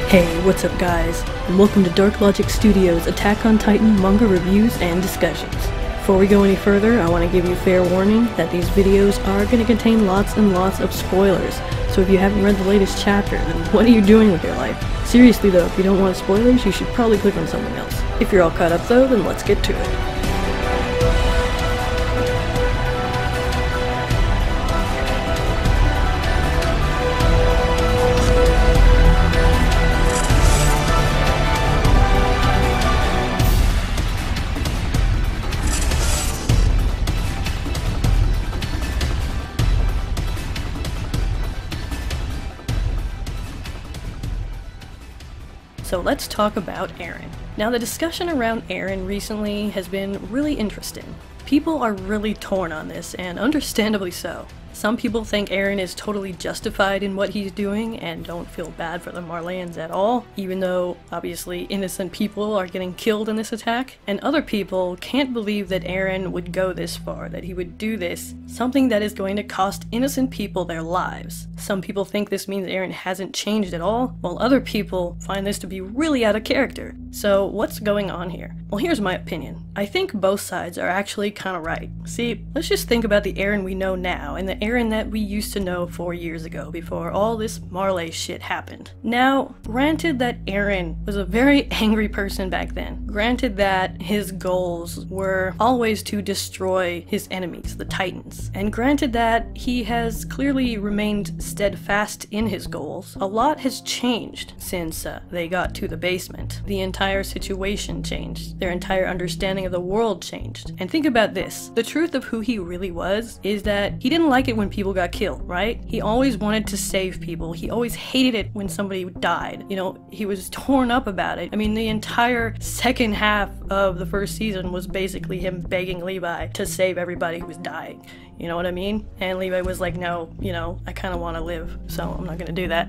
Hey, what's up guys, and welcome to DarkLogic Studios' Attack on Titan manga reviews and discussions. Before we go any further, I want to give you fair warning that these videos are going to contain lots and lots of spoilers, so if you haven't read the latest chapter, then what are you doing with your life? Seriously though, if you don't want spoilers, you should probably click on something else. If you're all caught up though, then let's get to it. So let's talk about Eren. Now the discussion around Eren recently has been really interesting. People are really torn on this, and understandably so. Some people think Eren is totally justified in what he's doing and don't feel bad for the Marleyans at all, even though obviously innocent people are getting killed in this attack. And other people can't believe that Eren would go this far, that he would do this, something that is going to cost innocent people their lives. Some people think this means Eren hasn't changed at all, while other people find this to be really out of character. So what's going on here? Well, here's my opinion. I think both sides are actually kind of right. See, let's just think about the Eren we know now and the Eren that we used to know 4 years ago before all this Marley shit happened. Now, granted that Eren was a very angry person back then. Granted that his goals were always to destroy his enemies, the Titans. And granted that he has clearly remained steadfast in his goals. A lot has changed since they got to the basement. The entire situation changed. Their entire understanding of the world changed. And think about this. The truth of who he really was is that he didn't like it when people got killed, right? He always wanted to save people. He always hated it when somebody died. You know, he was torn up about it. I mean, the entire second half of the first season was basically him begging Levi to save everybody who was dying. You know what I mean? And Levi was like, no, you know, I kind of want to live, so I'm not gonna do that.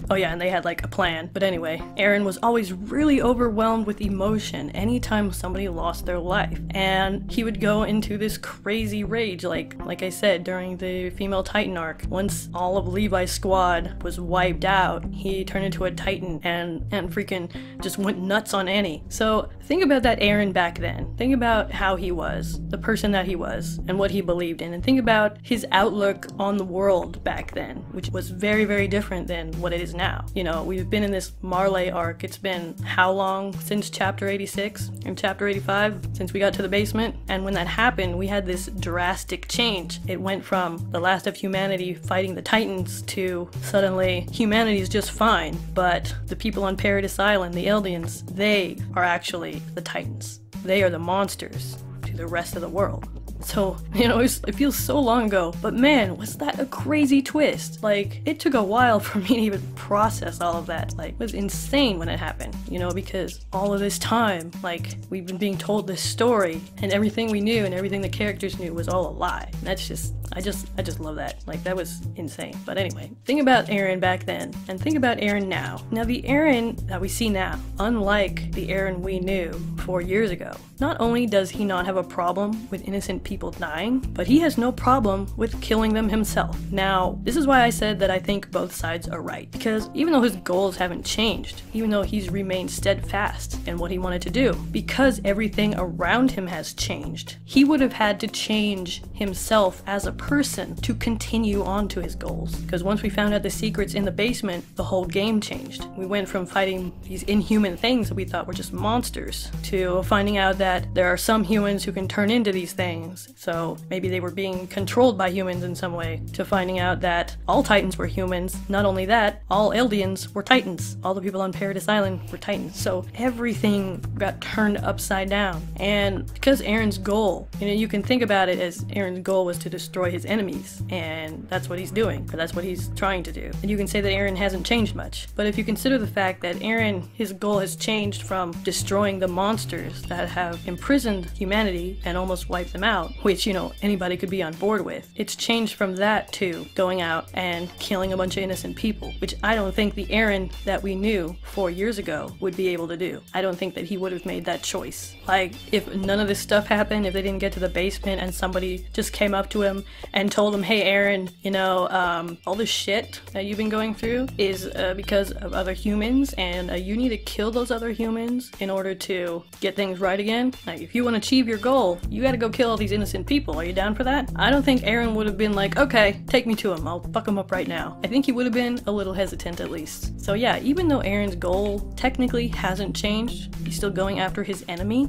Oh yeah, and they had like a plan. But anyway, Eren was always really overwhelmed with emotion anytime somebody lost their life. And he would go into this crazy rage, like I said, during the female Titan arc. Once all of Levi's squad was wiped out, he turned into a Titan and freaking just went nuts on Annie. So think about that Eren back then. Think about how he was, the person that he was, and what he believed in. And think about his outlook on the world back then, which was very, very different than what it is now. You know, we've been in this Marley arc. It's been how long since chapter 86 and chapter 85, since we got to the basement? And when that happened, we had this drastic change. It went from the last of humanity fighting the Titans to suddenly humanity is just fine, but the people on Paradis Island, the Eldians, they are actually the Titans. They are the monsters to the rest of the world. So, you know, it feels so long ago, but man, was that a crazy twist. Like, it took a while for me to even process all of that. Like, it was insane when it happened, you know, because all of this time, like, we've been being told this story, and everything we knew and everything the characters knew was all a lie. And that's just, I just love that. Like, that was insane. But anyway, think about Eren back then, and think about Eren now. Now, the Eren that we see now, unlike the Eren we knew 4 years ago, not only does he not have a problem with innocent people dying, but he has no problem with killing them himself. Now, this is why I said that I think both sides are right, because even though his goals haven't changed, even though he's remained steadfast in what he wanted to do, because everything around him has changed, he would have had to change himself as a person to continue on to his goals. Because once we found out the secrets in the basement, the whole game changed. We went from fighting these inhuman things that we thought were just monsters to finding out that there are some humans who can turn into these things, so maybe they were being controlled by humans in some way, to finding out that all Titans were humans. Not only that, all Eldians were Titans. All the people on Paradis Island were Titans. So everything got turned upside down. And because Eren's goal, you know, you can think about it as Eren's goal was to destroy his enemies, and that's what he's doing, or that's what he's trying to do. And you can say that Eren hasn't changed much, but if you consider the fact that Eren, his goal has changed from destroying the monsters that have imprisoned humanity and almost wiped them out, out, which, you know, anybody could be on board with. It's changed from that to going out and killing a bunch of innocent people, which I don't think the Eren that we knew 4 years ago would be able to do. I don't think that he would have made that choice. Like, if none of this stuff happened, if they didn't get to the basement and somebody just came up to him and told him, hey Eren, you know, all this shit that you've been going through is because of other humans, and you need to kill those other humans in order to get things right again. Like, if you want to achieve your goal, you gotta go kill all these innocent people. Are you down for that? I don't think Eren would have been like, okay, take me to him, I'll fuck him up right now. I think he would have been a little hesitant at least. So yeah, even though Eren's goal technically hasn't changed, he's still going after his enemy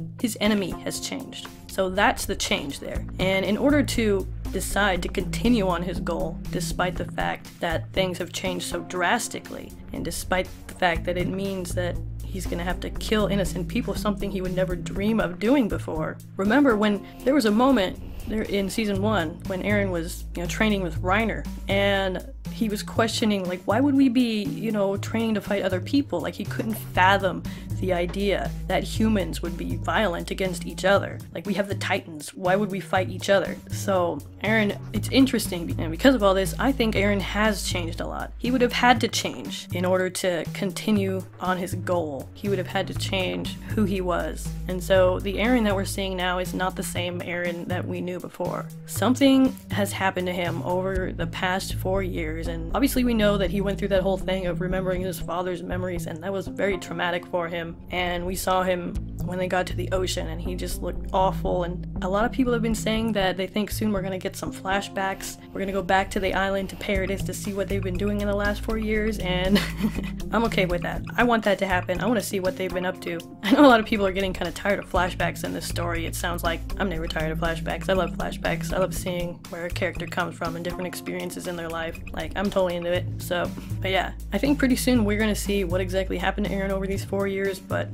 has changed. So that's the change there. And in order to decide to continue on his goal, despite the fact that things have changed so drastically, and despite the fact that it means that he's gonna have to kill innocent people, something he would never dream of doing before. Remember when there was a moment there in season 1 when Eren was, you know, training with Reiner, and he was questioning, like, why would we be, you know, training to fight other people? Like, he couldn't fathom the idea that humans would be violent against each other. Like, we have the Titans, why would we fight each other? So Eren, it's interesting, and because of all this, I think Eren has changed a lot. He would have had to change in order to continue on his goal. He would have had to change who he was. And so the Eren that we're seeing now is not the same Eren that we knew before. Something has happened to him over the past 4 years, and obviously we know that he went through that whole thing of remembering his father's memories, and that was very traumatic for him. And we saw him when they got to the ocean, and he just looked awful. And a lot of people have been saying that they think soon we're gonna get some flashbacks. We're gonna go back to the island, to Paradis, to see what they've been doing in the last 4 years, and I'm okay with that. I want that to happen. I want to see what they've been up to. I know a lot of people are getting kind of tired of flashbacks in this story. It sounds like I'm never tired of flashbacks. I love flashbacks. I love seeing where a character comes from and different experiences in their life. Like, I'm totally into it. So, but yeah, I think pretty soon we're gonna see what exactly happened to Eren over these 4 years, but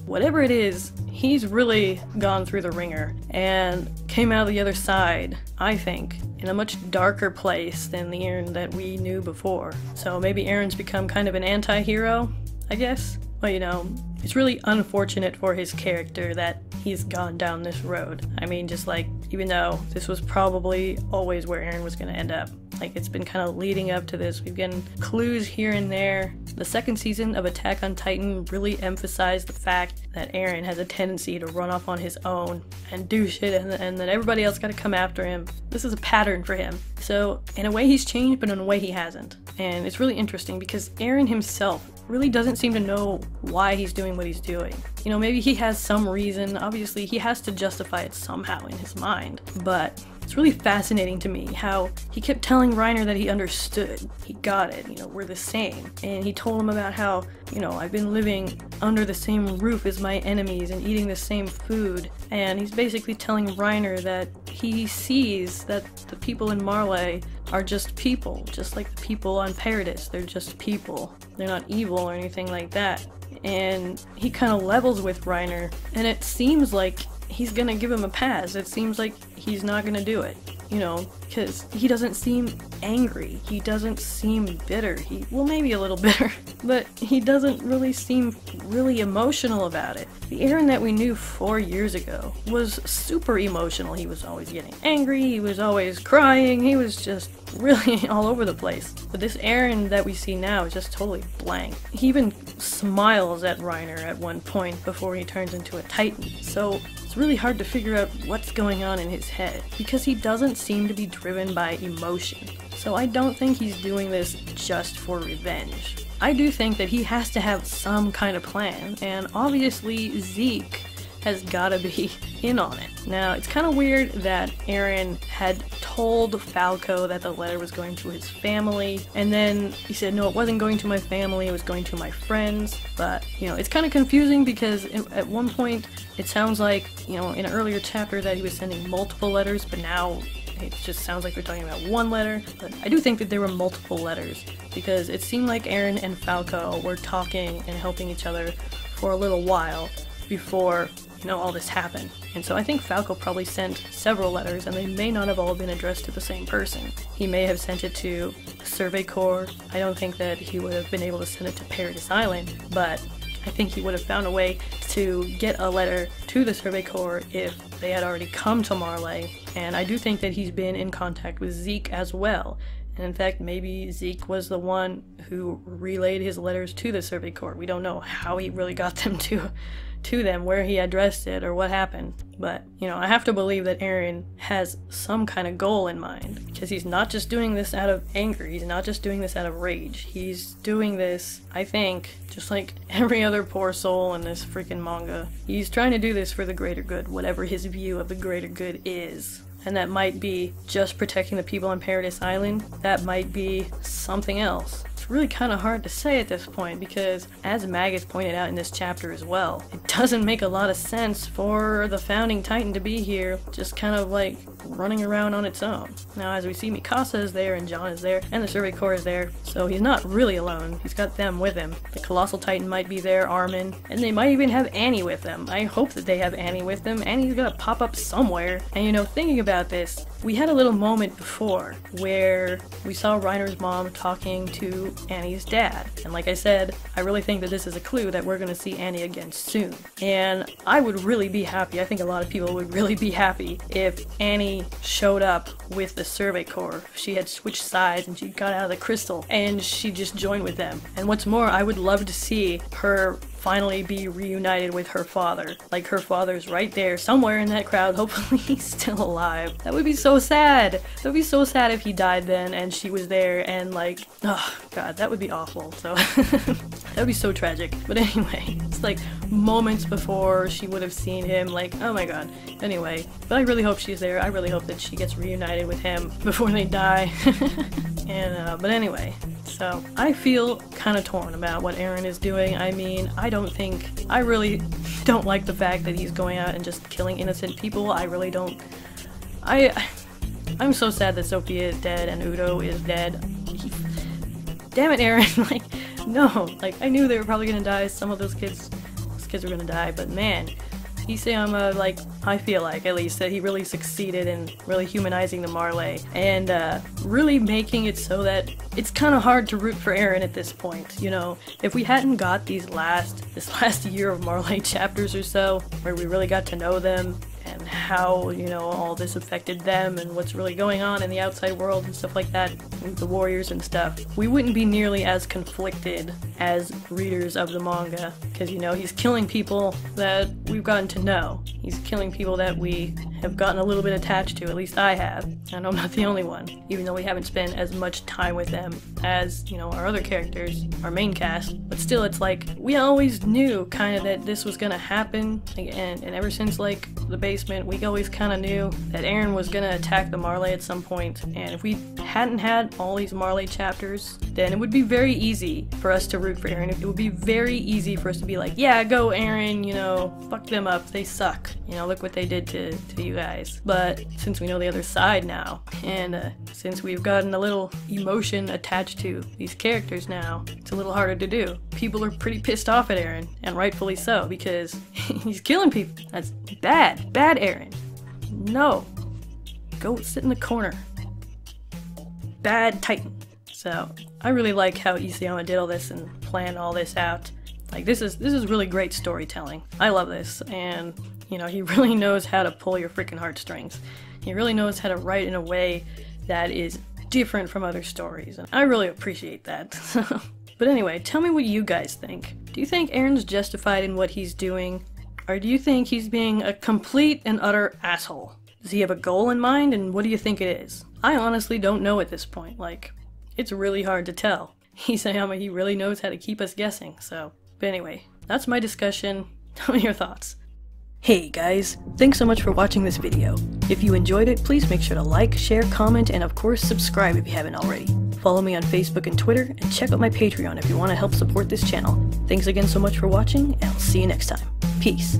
whatever it is, he's really gone through the ringer and came out the other side, I think, in a much darker place than the Eren that we knew before. So maybe Eren's become kind of an anti-hero, I guess? Well, you know, it's really unfortunate for his character that he's gone down this road. I mean, just like, even though this was probably always where Eren was gonna end up. Like, it's been kind of leading up to this. We've gotten clues here and there. The second season of Attack on Titan really emphasized the fact that Eren has a tendency to run off on his own and do shit, and that everybody else gotta come after him. This is a pattern for him. So, in a way he's changed, but in a way he hasn't. And it's really interesting because Eren himself really doesn't seem to know why he's doing what he's doing. You know, maybe he has some reason. Obviously, he has to justify it somehow in his mind, but it's really fascinating to me how he kept telling Reiner that he understood. He got it, you know, we're the same. And he told him about how, you know, I've been living under the same roof as my enemies and eating the same food. And he's basically telling Reiner that he sees that the people in Marley are just people, just like the people on Paradis. They're just people. They're not evil or anything like that. And he kind of levels with Reiner, and it seems like he's gonna give him a pass. It seems like he's not gonna do it, you know, because he doesn't seem angry. He doesn't seem bitter. Well, maybe a little bitter, but he doesn't really seem really emotional about it. The Eren that we knew 4 years ago was super emotional. He was always getting angry, he was always crying, he was just really all over the place. But this Eren that we see now is just totally blank. He even smiles at Reiner at one point before he turns into a Titan. So it's really hard to figure out what's going on in his head because he doesn't seem to be driven by emotion. So I don't think he's doing this just for revenge. I do think that he has to have some kind of plan, and obviously Zeke has gotta be in on it. Now, it's kind of weird that Eren had told Falco that the letter was going to his family, and then he said, no, it wasn't going to my family, it was going to my friends. But, you know, it's kind of confusing because at one point it sounds like, you know, in an earlier chapter that he was sending multiple letters, but now it just sounds like they're talking about one letter. But I do think that there were multiple letters because it seemed like Eren and Falco were talking and helping each other for a little while before, you know, all this happened. And so I think Falco probably sent several letters, and they may not have all been addressed to the same person. He may have sent it to Survey Corps. I don't think that he would have been able to send it to Paradis Island, but I think he would have found a way to get a letter to the Survey Corps if they had already come to Marley. And I do think that he's been in contact with Zeke as well. And in fact, maybe Zeke was the one who relayed his letters to the Survey Corps. We don't know how he really got them to them, where he addressed it, or what happened. But, you know, I have to believe that Eren has some kind of goal in mind, because he's not just doing this out of anger, he's not just doing this out of rage. He's doing this, I think, just like every other poor soul in this freaking manga. He's trying to do this for the greater good, whatever his view of the greater good is. And that might be just protecting the people on Paradis Island. That might be something else. It's really kind of hard to say at this point because, as Magus pointed out in this chapter as well, it doesn't make a lot of sense for the Founding Titan to be here, just kind of like running around on its own. Now, as we see, Mikasa is there, and John is there, and the Survey Corps is there, so he's not really alone. He's got them with him. The Colossal Titan might be there, Armin, and they might even have Annie with them. I hope that they have Annie with them. Annie's gonna pop up somewhere. And you know, thinking about this, we had a little moment before where we saw Reiner's mom talking to Annie's dad. And like I said, I really think that this is a clue that we're gonna see Annie again soon. And I would really be happy, I think a lot of people would really be happy if Annie showed up with the Survey Corps. She had switched sides and she got out of the crystal and she just joined with them. And what's more, I would love to see her finally be reunited with her father. Like, her father's right there, somewhere in that crowd. Hopefully he's still alive. That would be so sad. That would be so sad if he died then and she was there and like, oh god, that would be awful. So that would be so tragic. But anyway, it's like moments before she would have seen him, like, oh my god. Anyway, but I really hope she's there. I really hope that she gets reunited with him before they die. And but anyway, so I feel kind of torn about what Eren is doing. I mean, I really don't like the fact that he's going out and just killing innocent people. I really don't. I'm so sad that Sophia is dead and Udo is dead. Damn it, Eren. Like, no. Like, I knew they were probably gonna die. Some of those kids were gonna die, but man, Isayama, like, I feel like, at least, that he really succeeded in really humanizing the Marley and really making it so that it's kind of hard to root for Eren at this point, you know? If we hadn't got this last year of Marley chapters or so, where we really got to know them, and how, you know, all this affected them and what's really going on in the outside world and stuff like that, with the warriors and stuff, we wouldn't be nearly as conflicted as readers of the manga, because, you know, he's killing people that we've gotten to know. He's killing people that we have gotten a little bit attached to, at least I have, and I'm not the only one, even though we haven't spent as much time with them as, you know, our other characters, our main cast, but still, it's like, we always knew kind of that this was gonna happen, and ever since, like, the basement, we always kind of knew that Eren was gonna attack the Marley at some point, and if we hadn't had all these Marley chapters, then it would be very easy for us to root for Eren. It would be very easy for us to be like, yeah, go Eren, you know, fuck them up, they suck, you know, look what they did to you guys. But since we know the other side now, and since we've gotten a little emotion attached to these characters now, it's a little harder to do. People are pretty pissed off at Eren, and rightfully so, because he's killing people. That's bad. Bad Eren. No. Go sit in the corner. Bad Titan. So, I really like how Isayama did all this and planned all this out. Like, this is really great storytelling. I love this, and, you know, he really knows how to pull your freaking heartstrings. He really knows how to write in a way that is different from other stories, and I really appreciate that. But anyway, tell me what you guys think. Do you think Eren's justified in what he's doing? Or do you think he's being a complete and utter asshole? Does he have a goal in mind, and what do you think it is? I honestly don't know at this point. Like, it's really hard to tell. Isayama, he really knows how to keep us guessing, so. But anyway, that's my discussion. Tell me your thoughts. Hey guys, thanks so much for watching this video. If you enjoyed it, please make sure to like, share, comment, and of course subscribe if you haven't already. Follow me on Facebook and Twitter, and check out my Patreon if you want to help support this channel. Thanks again so much for watching, and I'll see you next time. Peace.